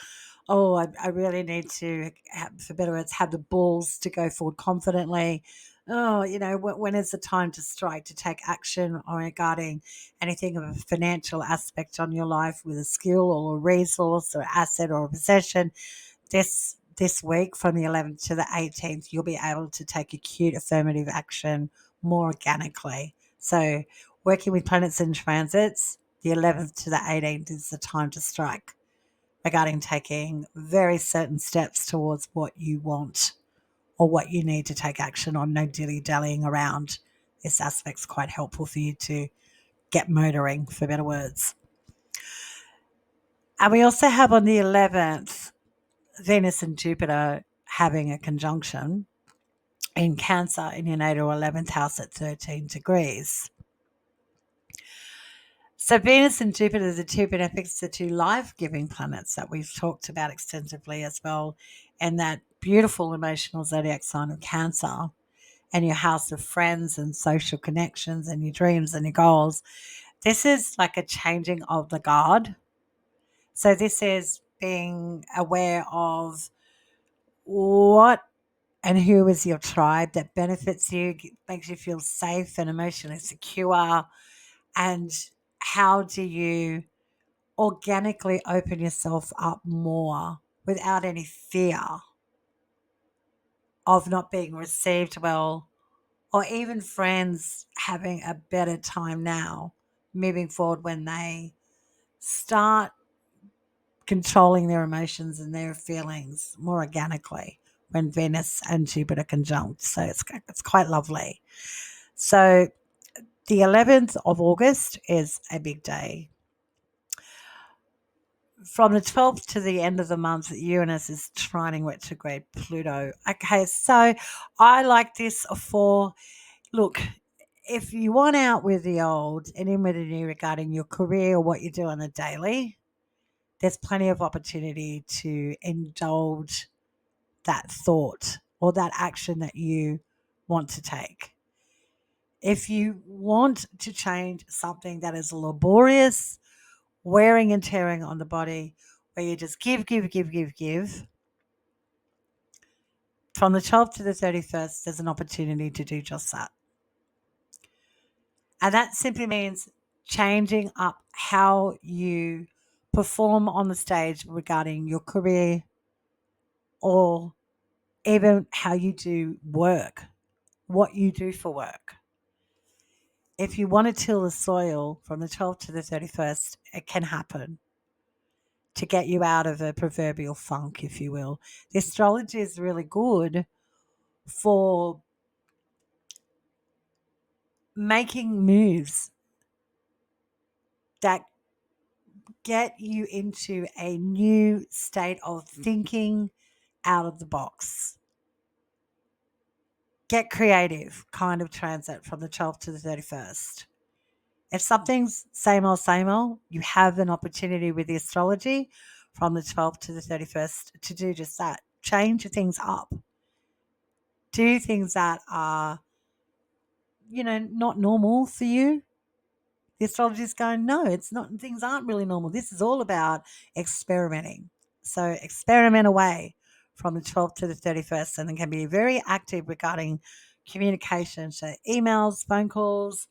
oh, I really need to, for better words, have the balls to go forward confidently. Oh, when is the time to strike, to take action regarding anything of a financial aspect on your life with a skill or a resource or asset or a possession? This week from the 11th to the 18th, you'll be able to take acute affirmative action more organically. So working with planets and transits, the 11th to the 18th is the time to strike regarding taking very certain steps towards what you want or what you need to take action on. No dilly-dallying around. This aspect's quite helpful for you to get motoring, for better words. And we also have on the 11th, Venus and Jupiter having a conjunction in Cancer in your natal 11th house at 13 degrees. So Venus and Jupiter are the two benefics, the two life-giving planets that we've talked about extensively as well, and that beautiful emotional zodiac sign of Cancer and your house of friends and social connections and your dreams and your goals. This is like a changing of the guard. So this is being aware of what and who is your tribe that benefits you, makes you feel safe and emotionally secure, and how do you organically open yourself up more without any fear of not being received well, or even friends having a better time now moving forward when they start controlling their emotions and their feelings more organically when Venus and Jupiter conjunct. So it's quite lovely. So the 11th of August is a big day. From the 12th to the end of the month, Uranus is trining retrograde Pluto. Okay, so I like this for, look, if you want out with the old and in with the new regarding your career or what you do on a daily, there's plenty of opportunity to indulge that thought or that action that you want to take. If you want to change something that is laborious, wearing and tearing on the body, where you just give, from the 12th to the 31st, there's an opportunity to do just that. And that simply means changing up how you perform on the stage regarding your career or even how you do work, what you do for work. If you want to till the soil from the 12th to the 31st, it can happen to get you out of a proverbial funk, if you will. The astrology is really good for making moves that get you into a new state of thinking out of the box. Get creative kind of transit from the 12th to the 31st. If something's same old, you have an opportunity with the astrology from the 12th to the 31st to do just that. Change things up. Do things that are, not normal for you. The astrology is going, no, it's not. Things aren't really normal. This is all about experimenting. So experiment away from the 12th to the 31st, and it can be very active regarding communication. So emails, phone calls,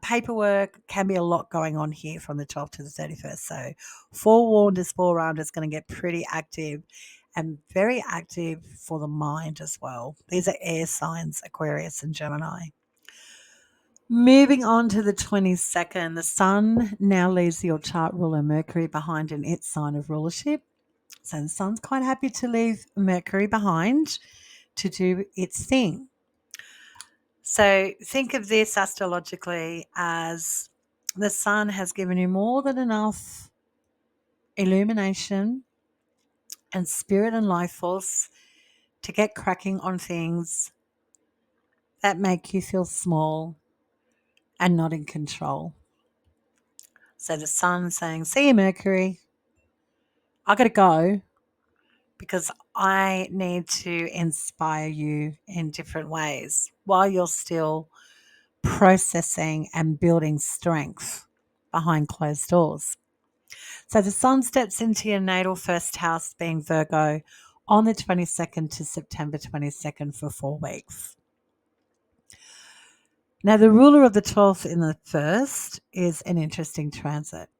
paperwork, can be a lot going on here from the 12th to the 31st. So forewarned is forearmed, it's going to get pretty active. and very active for the mind as well. These are air signs, Aquarius and Gemini. Moving on to the 22nd, the Sun now leaves your chart ruler Mercury behind in its sign of rulership. So the Sun's quite happy to leave Mercury behind to do its thing. So think of this astrologically as the Sun has given you more than enough illumination and spirit and life force to get cracking on things that make you feel small and not in control. So the Sun saying, see you, Mercury. I got to go because I need to inspire you in different ways while you're still processing and building strength behind closed doors. So the Sun steps into your natal first house, being Virgo, on the 22nd to September 22nd for 4 weeks. Now, the ruler of the 12th in the first is an interesting transit.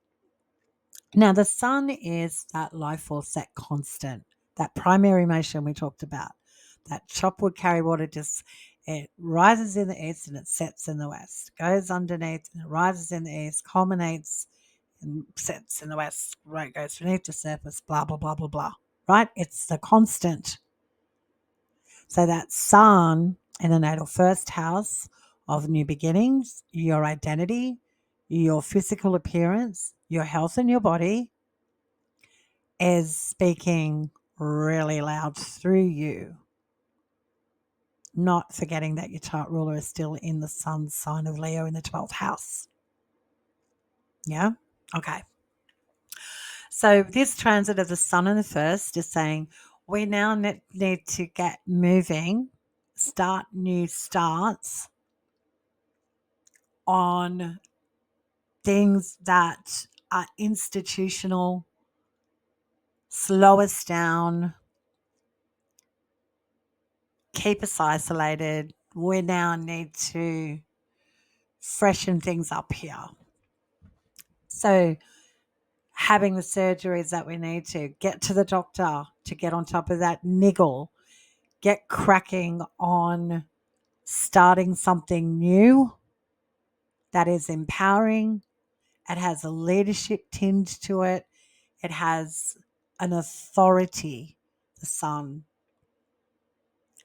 Now, the Sun is that life force, that constant, that primary motion we talked about. That chop wood, carry water, just it rises in the east and it sets in the west, goes underneath and it rises in the east, culminates and sets in the west, right, goes beneath the surface, blah, blah, blah, blah, blah, right? It's the constant. So that Sun in the natal first house of new beginnings, your identity, your physical appearance, your health and your body is speaking really loud through you. Not forgetting that your chart ruler is still in the Sun's sign of Leo in the 12th house. Yeah? Okay. So this transit of the Sun in the first is saying we now need to get moving, start new starts on things that are institutional, slow us down, keep us isolated. We now need to freshen things up here. So having the surgeries that we need to get to the doctor to get on top of that niggle, get cracking on starting something new that is empowering. It has a leadership tinge to it. It has an authority, the Sun.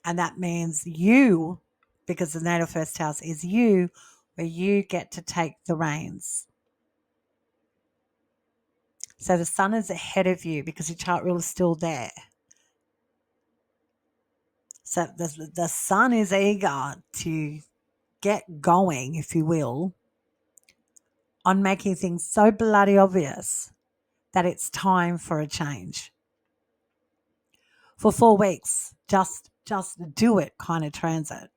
And that means you, because the natal first house is you, where you get to take the reins. So the Sun is ahead of you because your chart rule is still there. So the Sun is eager to get going, if you will, on making things so bloody obvious that it's time for a change. For 4 weeks, just do it kind of transit.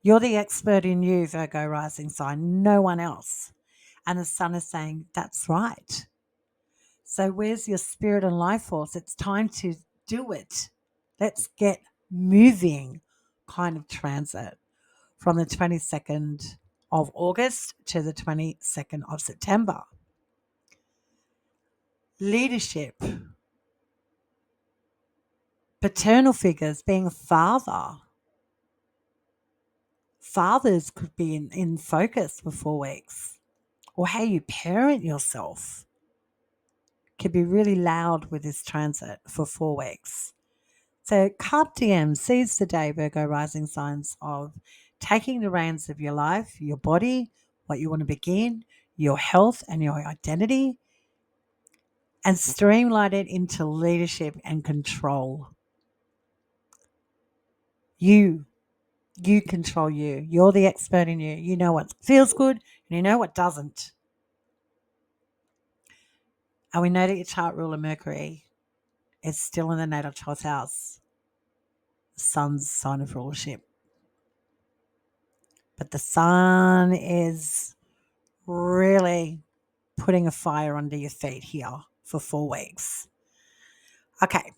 You're the expert in you, Virgo rising sign, no one else. And the Sun is saying, that's right. So where's your spirit and life force? It's time to do it. Let's get moving kind of transit from the 22nd of August to the 22nd of September. Leadership, paternal figures, being a father. Fathers could be in focus for 4 weeks, or how you parent yourself could be really loud with this transit for 4 weeks. So Carpe Diem, seize the day, Virgo rising signs, of taking the reins of your life, your body, what you want to begin, your health and your identity, and streamline it into leadership and control. You control you. You're the expert in you. You know what feels good and you know what doesn't. And we know that your chart ruler Mercury is still in the natal 12th house, the Sun's sign of rulership. But the Sun is really putting a fire under your feet here for 4 weeks. Okay.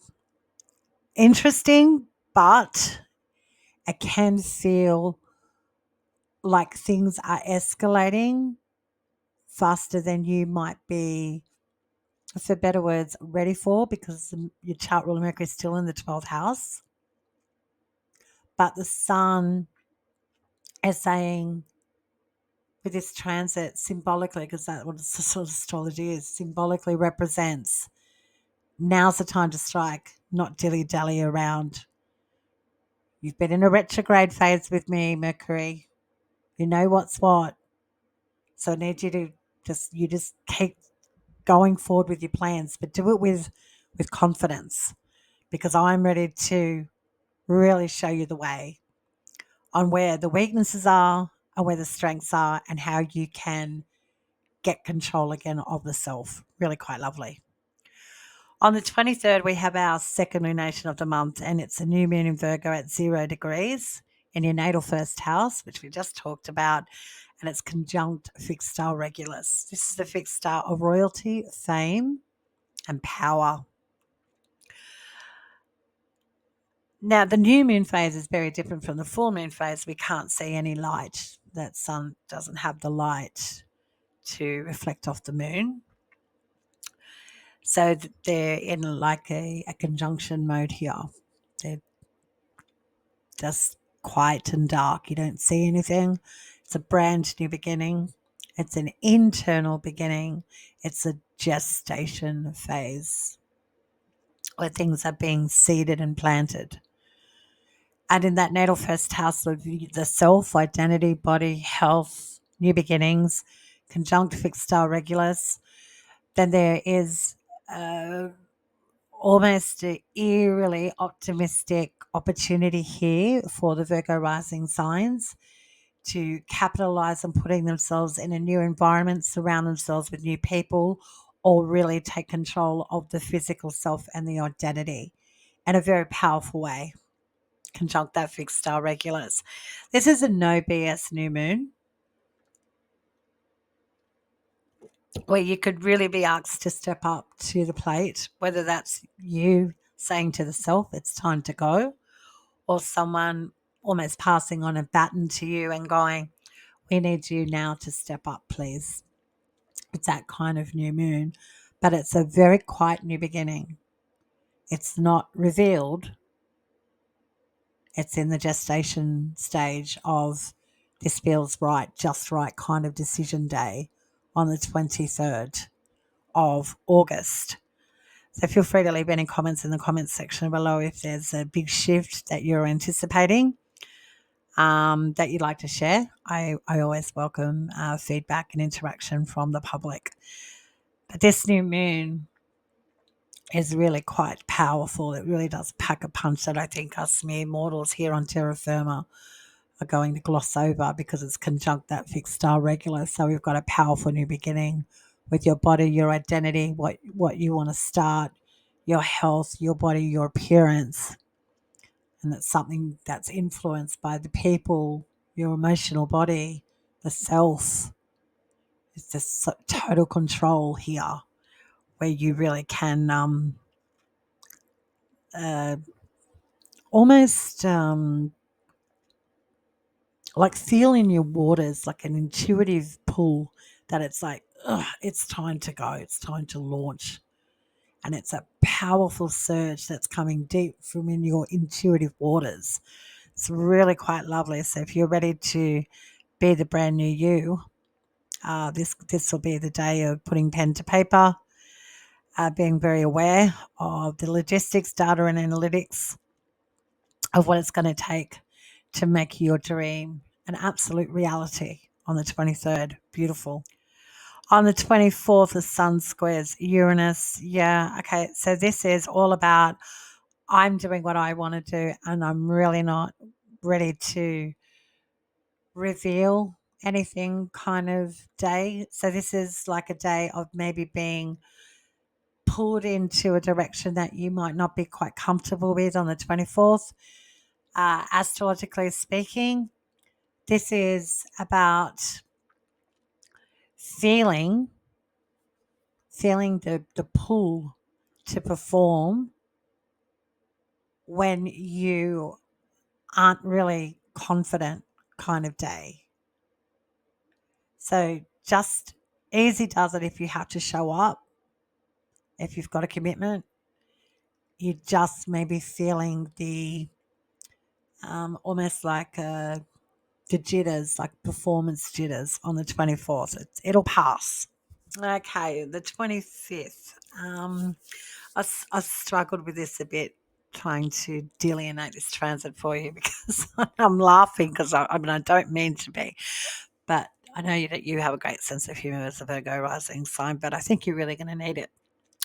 Interesting, but it can feel like things are escalating faster than you might be for better words, ready for, because your chart ruler Mercury is still in the 12th house. But the sun is saying with this transit symbolically, because that's what sort of astrology is, symbolically represents now's the time to strike, not dilly dally around. You've been in a retrograde phase with me, Mercury. You know what's what. So I need you to just keep going forward with your plans, but do it with confidence because I'm ready to really show you the way on where the weaknesses are and where the strengths are and how you can get control again of the self. Really quite lovely. On the 23rd, we have our second lunation of the month, and it's a new moon in Virgo at 0 degrees in your natal first house, which we just talked about, and it's conjunct fixed star Regulus. This is the fixed star of royalty, fame, and power. Now, the new moon phase is very different from the full moon phase. We can't see any light. That sun doesn't have the light to reflect off the moon. So they're in like a conjunction mode here. They're just quiet and dark. You don't see anything. It's a brand new beginning. It's an internal beginning. It's a gestation phase where things are being seeded and planted. And in that natal first house of the self, identity, body, health, new beginnings, conjunct fixed star Regulus, then there is almost an eerily optimistic opportunity here for the Virgo rising signs to capitalize on putting themselves in a new environment, surround themselves with new people, or really take control of the physical self and the identity in a very powerful way. Conjunct that fixed star Regulus. This is a no BS new moon where you could really be asked to step up to the plate, whether that's you saying to the self, it's time to go, or someone almost passing on a baton to you and going, we need you now to step up, please. It's that kind of new moon, but it's a very quiet new beginning. It's not revealed. It's in the gestation stage of this feels right, just right kind of decision day on the 23rd of August. So feel free to leave any comments in the comments section below if there's a big shift that you're anticipating that you'd like to share. I always welcome feedback and interaction from the public. But this new moon is really quite powerful. It really does pack a punch that I think us mere mortals here on terra firma are going to gloss over because it's conjunct that fixed star Regulus. So we've got a powerful new beginning with your body, your identity, what you want to start, your health, your body, your appearance. And that's something that's influenced by the people, your emotional body, the self. It's this total control here where you really can uh, almost like feel in your waters, like an intuitive pull that it's like, ugh, it's time to go, it's time to launch. And it's a powerful surge that's coming deep from in your intuitive waters. It's really quite lovely. So if you're ready to be the brand new you, this will be the day of putting pen to paper, being very aware of the logistics, data, and analytics of what it's going to take to make your dream an absolute reality on the 23rd. Beautiful. On the 24th, the sun squares Uranus. Yeah, okay. So this is all about I'm doing what I want to do and I'm really not ready to reveal anything kind of day. So this is like a day of maybe being pulled into a direction that you might not be quite comfortable with on the 24th. Astrologically speaking, this is about feeling the pull to perform when you aren't really confident kind of day. So just easy does it if you have to show up. if you've got a commitment, you just may be feeling the almost like the jitters, like performance jitters on the 24th. It'll pass. Okay, the 25th. I struggled with this a bit, trying to delineate this transit for you because I'm laughing because I mean, I don't mean to be, but I know that you have a great sense of humour as a Virgo rising sign, but I think you're really going to need it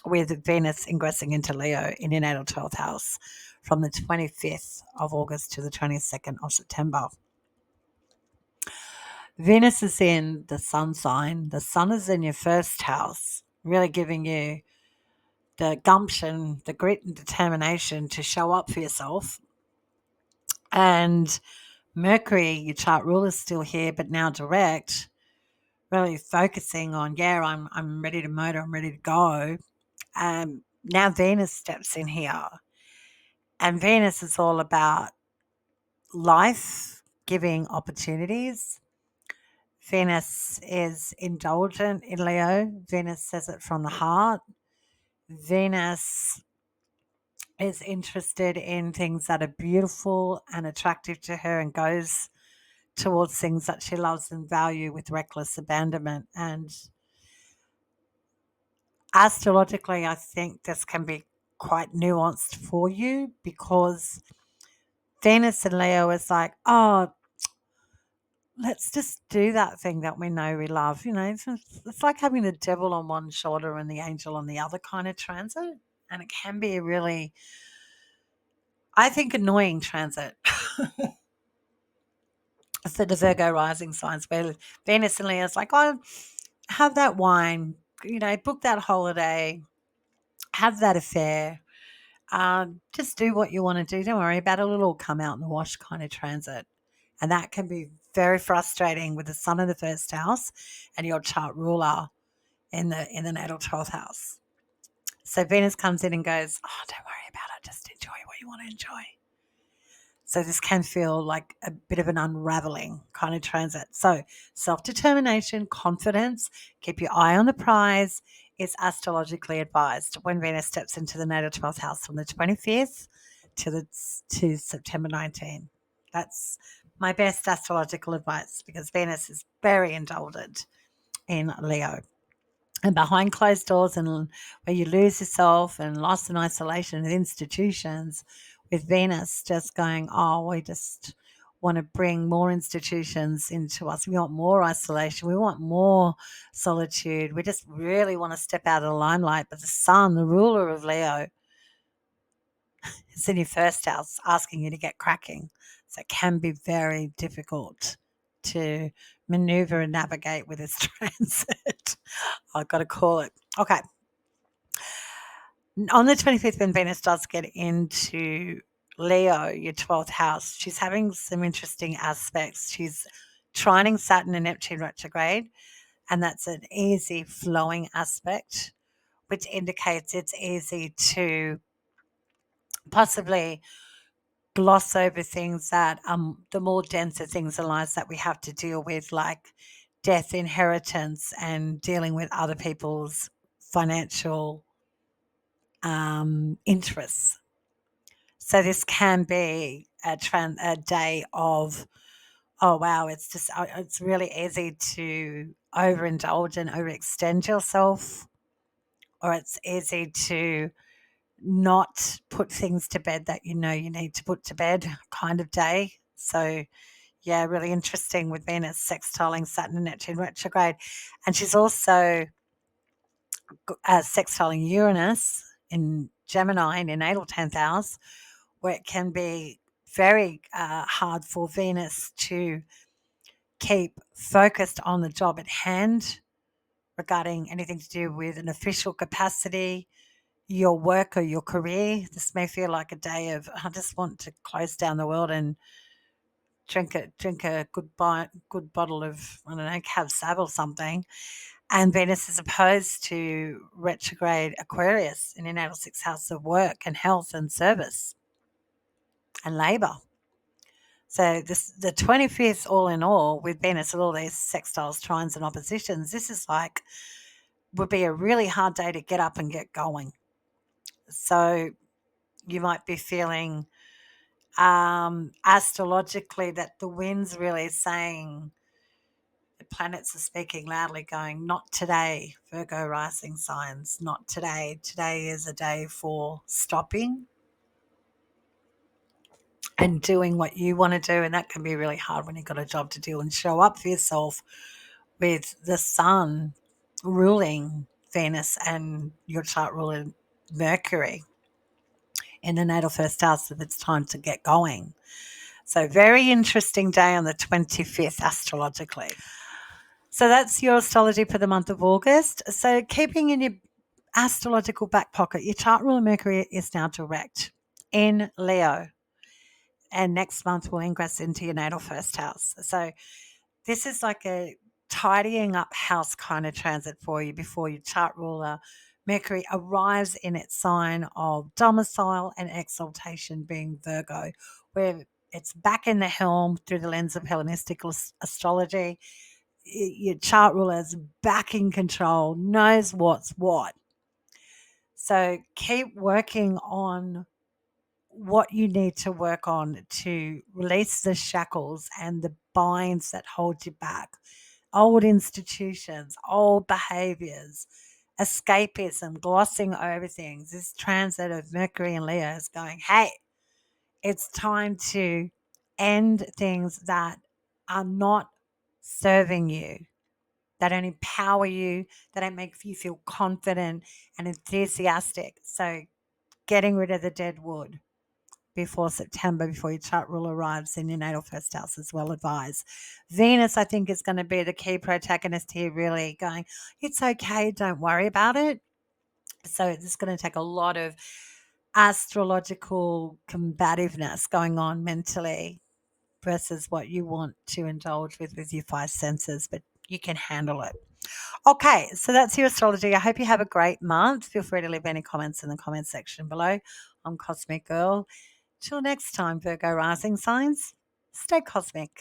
with Venus ingressing into Leo in your natal 12th house from the 25th of August to the 22nd of September. Venus is in the sun sign. The sun is in your first house, really giving you the gumption, the grit and determination to show up for yourself. And Mercury, your chart ruler, is still here, but now direct, really focusing on, I'm ready to motor, I'm ready to go. Now Venus steps in here. And Venus is all about life, giving opportunities. Venus is indulgent in Leo. Venus says it from the heart. Venus is interested in things that are beautiful and attractive to her and goes towards things that she loves and value with reckless abandonment. And astrologically, I think this can be quite nuanced for you because Venus and Leo is like, oh, let's just do that thing that we know we love. You know, it's like having the devil on one shoulder and the angel on the other kind of transit. And it can be a really, I think, annoying transit. So the Virgo rising signs where Venus and Leo is like, oh, have that wine, book that holiday, have that affair. Just do what you want to do. Don't worry about it. It'll all come out in the wash kind of transit. And that can be very frustrating with the sun in the first house and your chart ruler in the natal 12th house. So Venus comes in and goes, oh, don't worry about it. Just enjoy what you want to enjoy. So this can feel like a bit of an unraveling kind of transit. So self-determination, confidence, keep your eye on the prize is astrologically advised when Venus steps into the natal 12th house from the 25th to September 19. That's my best astrological advice because Venus is very indulgent in Leo. And behind closed doors and where you lose yourself and lost in isolation in institutions, with Venus just going, oh, we just want to bring more institutions into us. We want more isolation. We want more solitude. We just really want to step out of the limelight. But the sun, the ruler of Leo, is in your first house asking you to get cracking. So it can be very difficult to maneuver and navigate with this transit. I've got to call it. Okay. On the 25th, when Venus does get into Leo, your 12th house, she's having some interesting aspects. She's trining Saturn and Neptune retrograde, and that's an easy flowing aspect, which indicates it's easy to possibly gloss over things that the more denser things in life that we have to deal with, like death, inheritance, and dealing with other people's financial interests. So this can be a day of, oh wow, it's really easy to overindulge and overextend yourself, or it's easy to not put things to bed that you know you need to put to bed kind of day. So yeah, really interesting with Venus sextiling Saturn and Neptune retrograde. And she's also sextiling Uranus in Gemini in your natal 10th house, where it can be very hard for Venus to keep focused on the job at hand regarding anything to do with an official capacity, your work or your career. This may feel like a day of, I just want to close down the world and drink a good bottle of, I don't know, Cab Sav or something. And Venus is opposed to retrograde Aquarius in your natal sixth house of work and health and service and labour. So the 25th, all in all, with Venus and all these sextiles, trines and oppositions, this is like would be a really hard day to get up and get going. So you might be feeling astrologically that the wind's really saying, the planets are speaking loudly, going, not today, Virgo rising signs, not today. Today is a day for stopping and doing what you want to do. And that can be really hard when you've got a job to do, and show up for yourself with the sun ruling Venus and your chart ruling Mercury in the natal first house if it's time to get going. So very interesting day on the 25th astrologically. So that's your astrology for the month of August. So keeping in your astrological back pocket, your chart ruler Mercury is now direct in Leo. And next month will ingress into your natal first house. So this is like a tidying up house kind of transit for you before your chart ruler Mercury arrives in its sign of domicile and exaltation, being Virgo, where it's back in the helm through the lens of Hellenistic astrology. Your chart ruler is back in control, knows what's what. So keep working on what you need to work on to release the shackles and the binds that hold you back. Old institutions, old behaviors, escapism, glossing over things. This transit of Mercury and Leo is going, hey, it's time to end things that are not serving you, that don't empower you, that don't make you feel confident and enthusiastic. So getting rid of the dead wood before September, before your chart rule arrives in your natal first house, is well advised. Venus, I think, is going to be the key protagonist here, really going, it's okay, don't worry about it. So it's going to take a lot of astrological combativeness going on mentally versus what you want to indulge with your five senses, but you can handle it. Okay, so that's your astrology. I hope you have a great month. Feel free to leave any comments in the comment section below. I'm Cosmic Girl. Till next time, Virgo rising signs, stay cosmic.